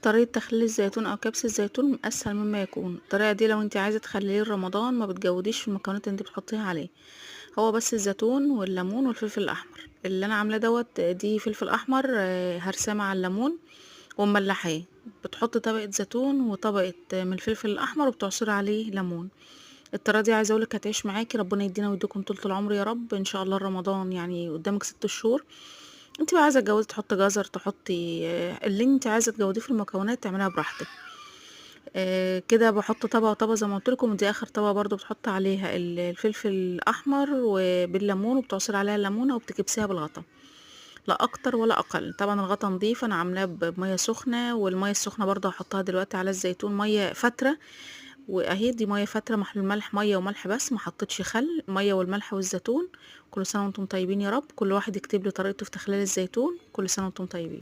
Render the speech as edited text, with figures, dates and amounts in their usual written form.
طريقة تخليل الزيتون أو كبس الزيتون أسهل مما يكون. الطريقة دي لو انت عايزة تخليه رمضان ما بتجوديش في المكونات اللي انت بتحطيها عليه. هو بس الزيتون والليمون والفلفل الأحمر اللي أنا عاملاه دوت. دي فلفل أحمر هرساه مع الليمون ومملحاه. بتحط طبقة زيتون وطبقة من الفلفل الأحمر وبتعصري عليه ليمون. الطريقة دي عايزة اقولك هتعيش معاكي، ربنا يدينا ويديكم طولة العمر يا رب ان شاء الله. رمضان يعني قدامك 6 شهور. انت بقى عايزة تجودي تحطي جزر، تحطي اللي انت عايزة تجوديه في المكونات تعمليها براحتك. كده بحط طبقة وطبقة زي ما قلت لكم. دي اخر طبقة برضو بتحط عليها الفلفل الاحمر وبالليمون وبتعصر عليها الليمونة وبتكبسيها بالغطا. لا اكتر ولا اقل. طبعا الغطا نضيف، انا عاملاه بمية سخنة، والمية السخنة برضو هحطها دلوقتي على الزيتون مية فترة. واهي دي مية فترة محلول الملح، مية وملح بس ما حطيتش خل، مية والملح والزيتون. كل سنة وانتم طيبين يا رب. كل واحد يكتب لي طريقته في تخليل الزيتون. كل سنة وانتم طيبين.